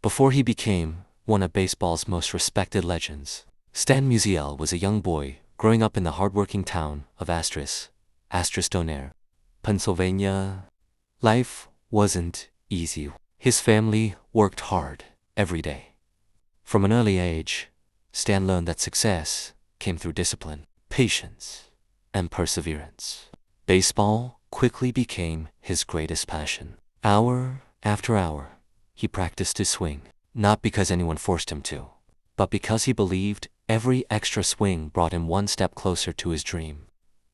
before he became one of baseball's most respected legends. Stan Musial was a young boy growing up in the hardworking town of Donner, Pennsylvania. Life wasn't easy. His family worked hard every day. From an early age, Stan learned that success came through discipline, patience, and perseverance. Baseball quickly became his greatest passion. Hour after hour, he practiced his swing, not because anyone forced him to, but because he believed every extra swing brought him one step closer to his dream.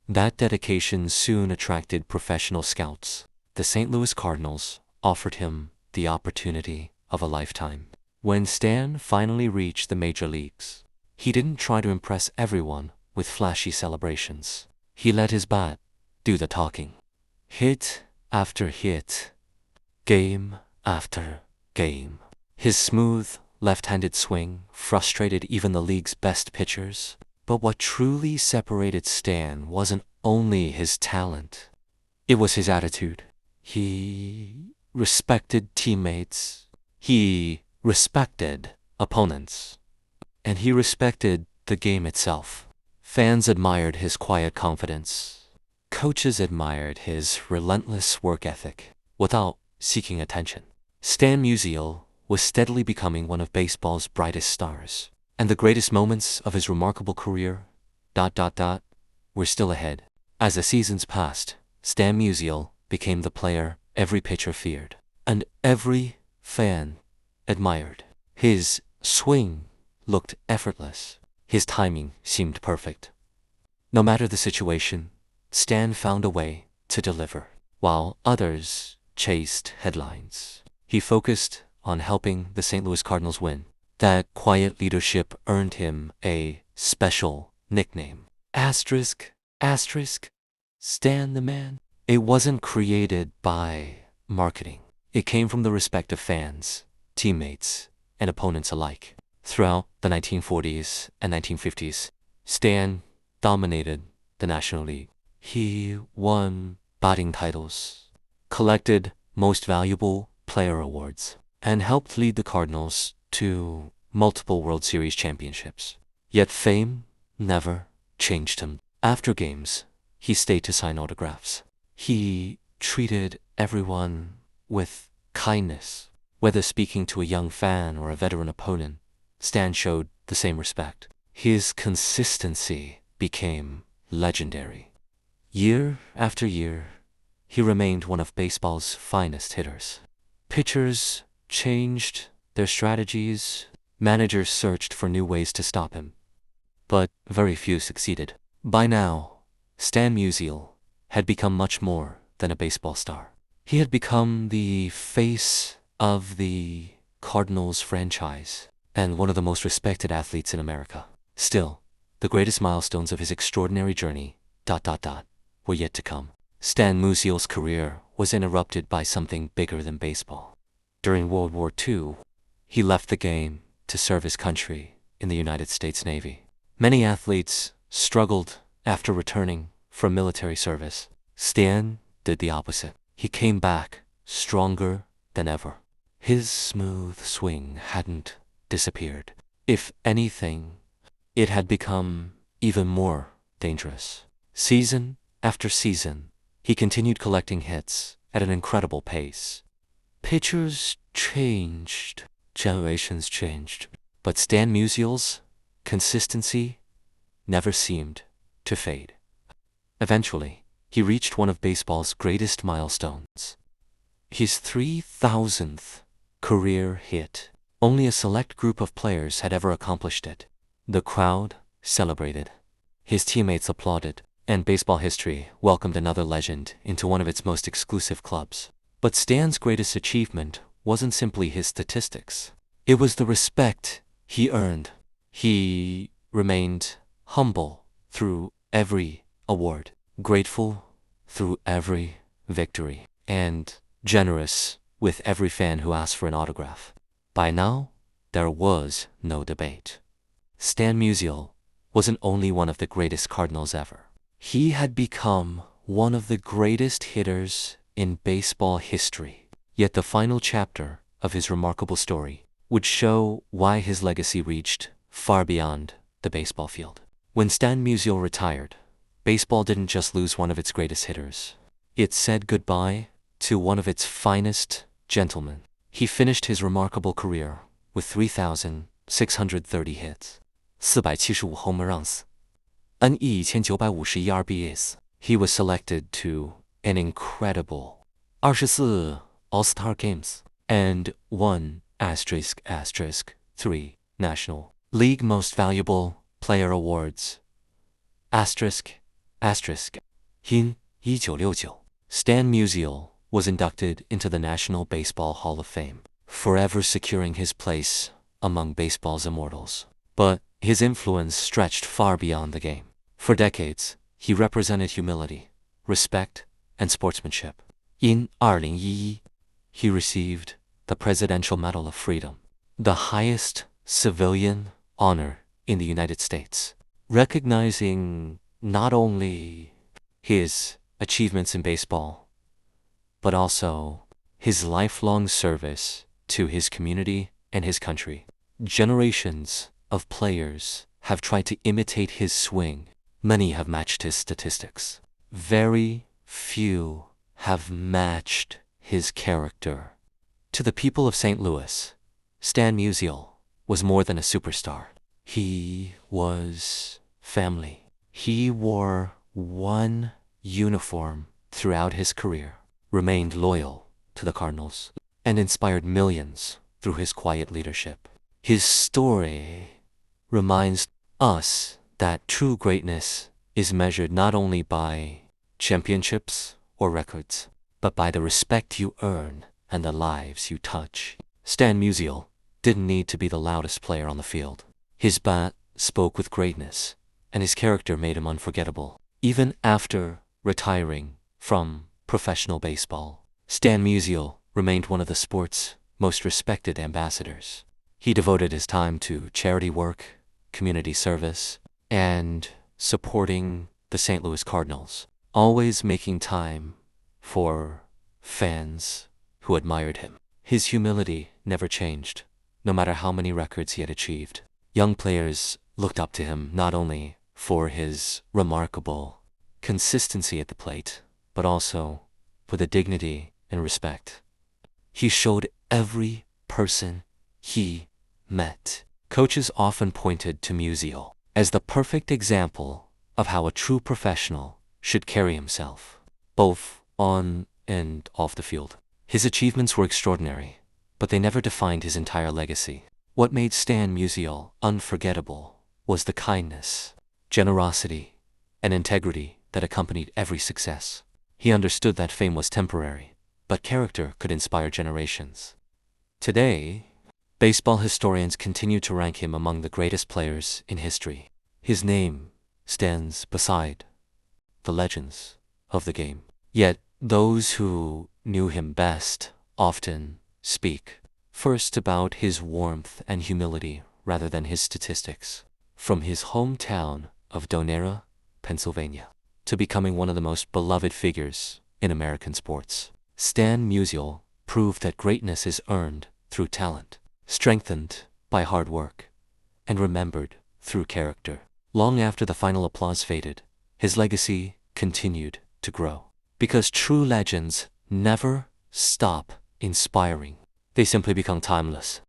That dedication soon attracted professional scouts. The St. Louis Cardinals offered him the opportunity of a lifetime. When Stan finally reached the major leagues, he didn't try to impress everyone with flashy celebrations. He let his bat do the talking. Hit after hit, game after game. His smooth, left-handed swing frustrated even the league's best pitchers. But what truly separated Stan wasn't only his talent, it was his attitude. He respected teammates, he respected opponents, and he respected the game itself. Fans admired his quiet confidence. Coaches admired his relentless work ethic without seeking attention. Stan Musial was steadily becoming one of baseball's brightest stars, and the greatest moments of his remarkable career, were still ahead. As the seasons passed, Stan Musial became the player every pitcher feared, and every fan admired. His swing looked effortless. His timing seemed perfect. No matter the situation, Stan found a way to deliver. While others chased headlines, he focused on helping the St. Louis Cardinals win. That quiet leadership earned him a special nickname. Stan the Man. It wasn't created by marketing. It came from the respect of fans, teammates, and opponents alike. Throughout the 1940s and 1950s, Stan dominated the National League. He won batting titles, collected Most Valuable Player awards, and helped lead the Cardinals to multiple World Series championships. Yet fame never changed him. After games, he stayed to sign autographs. He treated everyone with kindness. Whether speaking to a young fan or a veteran opponent, Stan showed the same respect. His consistency became legendary. Year after year, he remained one of baseball's finest hitters. Pitchers changed their strategies, managers searched for new ways to stop him, but very few succeeded. By now, Stan Musial had become much more than a baseball star. He had become the face of the Cardinals franchise and one of the most respected athletes in America. Still, the greatest milestones of his extraordinary journey, were yet to come. Stan Musial's career was interrupted by something bigger than baseball. During World War II, he left the game to serve his country in the United States Navy. Many athletes struggled after returning from military service. Stan did the opposite. He came back stronger than ever. His smooth swing hadn't disappeared. If anything, it had become even more dangerous. Season after season, he continued collecting hits at an incredible pace. Pitchers changed, generations changed, but Stan Musial's consistency never seemed to fade. Eventually, he reached one of baseball's greatest milestones. His 3,000th career hit. Only a select group of players had ever accomplished it. The crowd celebrated. His teammates applauded, and baseball history welcomed another legend into one of its most exclusive clubs. But Stan's greatest achievement wasn't simply his statistics. It was the respect he earned. He remained humble through every award, grateful through every victory, and generous with every fan who asked for an autograph. By now, there was no debate. Stan Musial wasn't only one of the greatest Cardinals ever. He had become one of the greatest hitters in baseball history. Yet the final chapter of his remarkable story would show why his legacy reached far beyond the baseball field. When Stan Musial retired, baseball didn't just lose one of its greatest hitters. It said goodbye to one of its finest gentlemen. He finished his remarkable career with 3,630 hits, 475 home runs, and 1,951 RBIs. He was selected to an incredible 24 All-Star games and won **3 National League Most Valuable Player Awards. In 1969, Stan Musial was inducted into the National Baseball Hall of Fame, forever securing his place among baseball's immortals. But his influence stretched far beyond the game. For decades, he represented humility, respect, and sportsmanship. In 2011, he received the Presidential Medal of Freedom, the highest civilian honor in the United States, recognizing not only his achievements in baseball, but also his lifelong service to his community and his country. Generations of players have tried to imitate his swing. Many have matched his statistics. Very few have matched his character. To the people of St. Louis, Stan Musial was more than a superstar. He was family. He wore one uniform throughout his career, remained loyal to the Cardinals, and inspired millions through his quiet leadership. His story reminds us that true greatness is measured not only by championships or records, but by the respect you earn and the lives you touch. Stan Musial didn't need to be the loudest player on the field. His bat spoke with greatness, and his character made him unforgettable. Even after retiring from professional baseball, Stan Musial remained one of the sport's most respected ambassadors. He devoted his time to charity work, community service, and supporting the St. Louis Cardinals, always making time for fans who admired him. His humility never changed, no matter how many records he had achieved. Young players looked up to him not only for his remarkable consistency at the plate, but also for the dignity and respect he showed every person he met. Coaches often pointed to Musial as the perfect example of how a true professional should carry himself, both on and off the field. His achievements were extraordinary, but they never defined his entire legacy. What made Stan Musial unforgettable was the kindness, generosity, and integrity that accompanied every success. He understood that fame was temporary, but character could inspire generations. Today, baseball historians continue to rank him among the greatest players in history. His name stands beside the legends of the game. Yet, those who knew him best often speak first about his warmth and humility rather than his statistics. From his hometown of Donera, Pennsylvania, to becoming one of the most beloved figures in American sports, Stan Musial proved that greatness is earned through talent, strengthened by hard work, and remembered through character. Long after the final applause faded, his legacy continued to grow. Because true legends never stop inspiring. They simply become timeless.